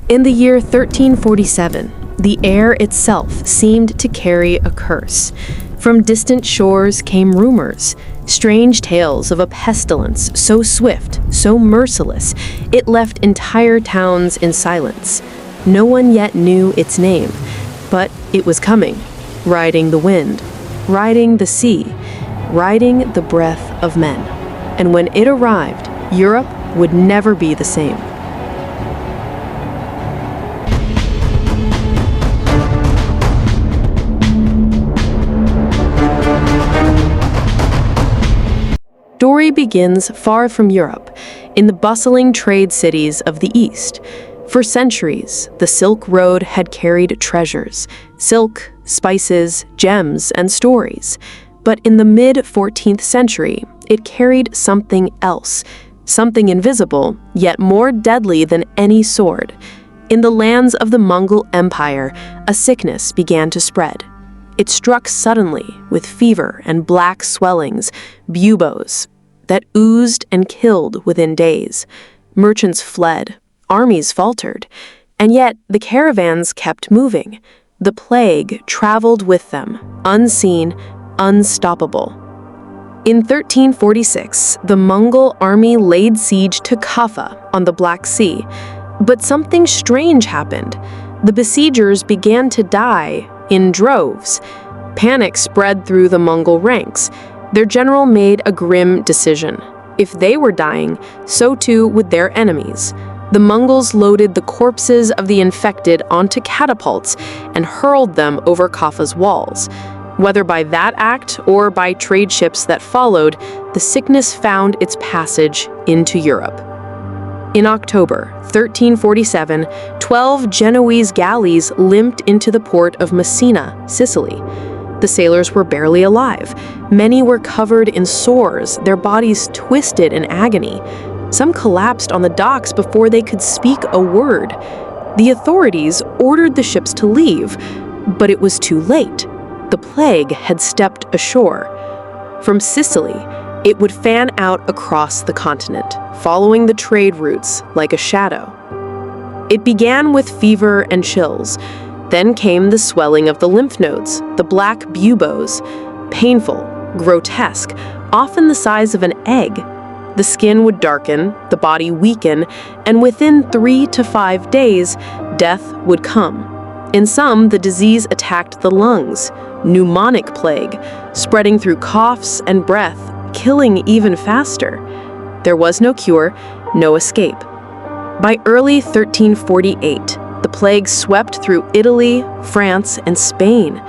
In the year 1347, the air itself seemed to carry a curse. From distant shores came rumors, strange tales of a pestilence so swift, so merciless, it left entire towns in silence. No one yet knew its name, but it was coming, riding the wind, riding the sea, riding the breath of men. And when it arrived, Europe would never be the same. Story begins far from Europe, in the bustling trade cities of the East. For centuries, the Silk Road had carried treasures, silk, spices, gems, and stories. But in the mid-14th century, it carried something else, something invisible, yet more deadly than any sword. In the lands of the Mongol Empire, a sickness began to spread. It struck suddenly with fever and black swellings, buboes, that oozed and killed within days. Merchants fled, armies faltered, and yet the caravans kept moving. The plague traveled with them, unseen, unstoppable. In 1346, the Mongol army laid siege to Kaffa on the Black Sea, but something strange happened. The besiegers began to die in droves. Panic spread through the Mongol ranks. Their general made a grim decision. If they were dying, so too would their enemies. The Mongols loaded the corpses of the infected onto catapults and hurled them over Kaffa's walls. Whether by that act or by trade ships that followed, the sickness found its passage into Europe. In October 1347, 12 Genoese galleys limped into the port of Messina, Sicily. The sailors were barely alive. Many were covered in sores, their bodies twisted in agony. Some collapsed on the docks before they could speak a word. The authorities ordered the ships to leave, but it was too late. The plague had stepped ashore. From Sicily, it would fan out across the continent, following the trade routes like a shadow. It began with fever and chills. Then came the swelling of the lymph nodes, the black buboes, painful, grotesque, often the size of an egg. The skin would darken, the body weaken, and within 3 to 5 days, death would come. In some, the disease attacked the lungs, pneumonic plague, spreading through coughs and breath, killing even faster. There was no cure, no escape. By early 1348, the plague swept through Italy, France, and Spain.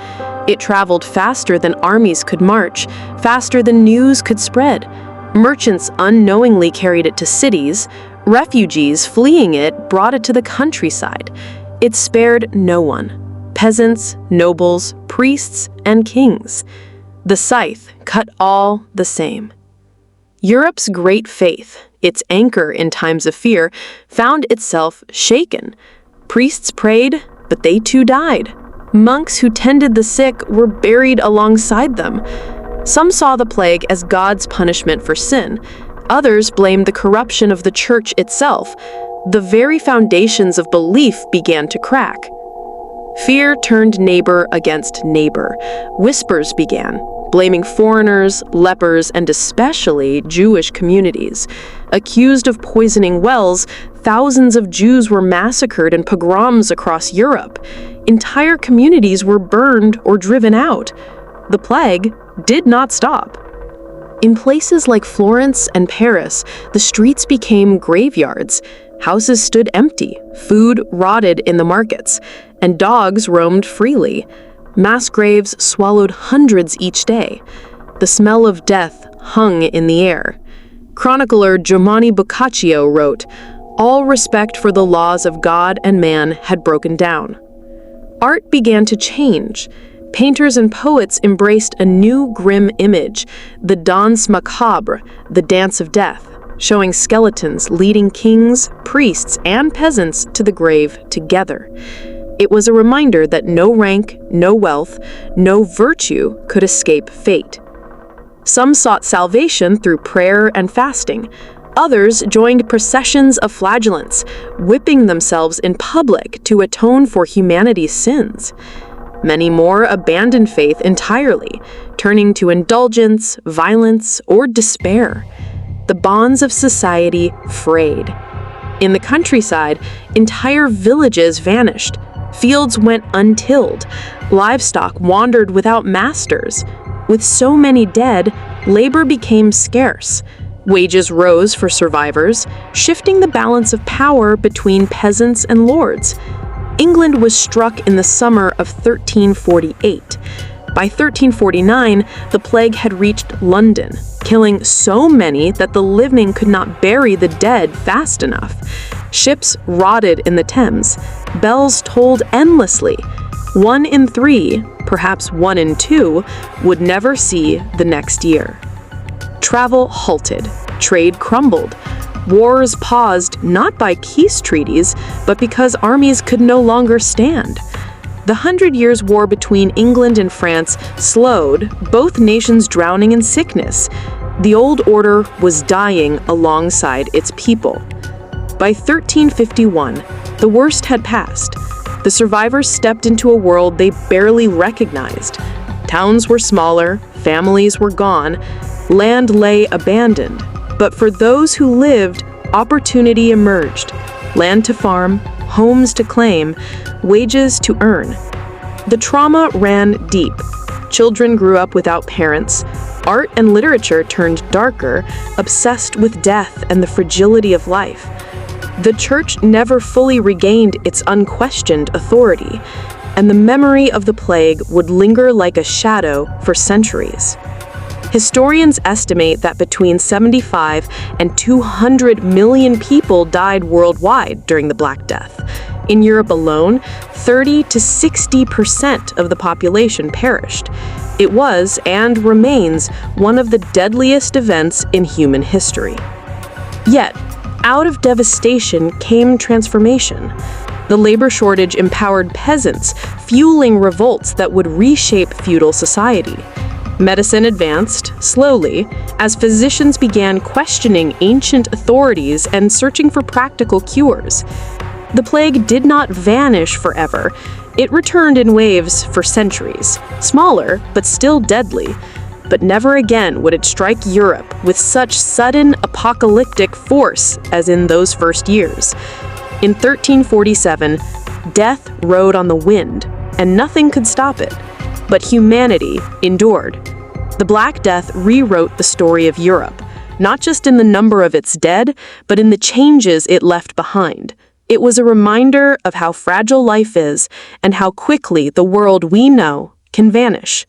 It traveled faster than armies could march, faster than news could spread. Merchants unknowingly carried it to cities. Refugees fleeing it brought it to the countryside. It spared no one: peasants, nobles, priests, and kings. The scythe cut all the same. Europe's great faith, its anchor in times of fear, found itself shaken. Priests prayed, but they too died. Monks who tended the sick were buried alongside them. Some saw the plague as God's punishment for sin. Others blamed the corruption of the church itself. The very foundations of belief began to crack. Fear turned neighbor against neighbor. Whispers began, blaming foreigners, lepers, and especially Jewish communities. Accused of poisoning wells, thousands of Jews were massacred in pogroms across Europe. Entire communities were burned or driven out. The plague did not stop. In places like Florence and Paris, the streets became graveyards. Houses stood empty, food rotted in the markets, and dogs roamed freely. Mass graves swallowed hundreds each day. The smell of death hung in the air. Chronicler Giovanni Boccaccio wrote, "All respect for the laws of God and man had broken down." Art began to change. Painters and poets embraced a new grim image, the danse macabre, the dance of death, showing skeletons leading kings, priests, and peasants to the grave together. It was a reminder that no rank, no wealth, no virtue could escape fate. Some sought salvation through prayer and fasting. Others joined processions of flagellants, whipping themselves in public to atone for humanity's sins. Many more abandoned faith entirely, turning to indulgence, violence, or despair. The bonds of society frayed. In the countryside, entire villages vanished. Fields went untilled. Livestock wandered without masters. With so many dead, labor became scarce. Wages rose for survivors, shifting the balance of power between peasants and lords. England was struck in the summer of 1348. By 1349, the plague had reached London, killing so many that the living could not bury the dead fast enough. Ships rotted in the Thames. Bells tolled endlessly. 1 in 3, perhaps 1 in 2, would never see the next year. Travel halted. Trade crumbled. Wars paused not by peace treaties, but because armies could no longer stand. The 100 Years' War between England and France slowed, both nations drowning in sickness. The old order was dying alongside its people. By 1351, the worst had passed. The survivors stepped into a world they barely recognized. Towns were smaller, families were gone, land lay abandoned. But for those who lived, opportunity emerged. Land to farm, homes to claim, wages to earn. The trauma ran deep. Children grew up without parents. Art and literature turned darker, obsessed with death and the fragility of life. The church never fully regained its unquestioned authority, and the memory of the plague would linger like a shadow for centuries. Historians estimate that between 75 and 200 million people died worldwide during the Black Death. In Europe alone, 30 to 60% of the population perished. It was, and remains, one of the deadliest events in human history. Yet, out of devastation came transformation. The labor shortage empowered peasants, fueling revolts that would reshape feudal society. Medicine advanced, slowly, as physicians began questioning ancient authorities and searching for practical cures. The plague did not vanish forever. It returned in waves for centuries, smaller but still deadly. But never again would it strike Europe with such sudden apocalyptic force as in those first years. In 1347, death rode on the wind, and nothing could stop it. But humanity endured. The Black Death rewrote the story of Europe, not just in the number of its dead, but in the changes it left behind. It was a reminder of how fragile life is and how quickly the world we know can vanish.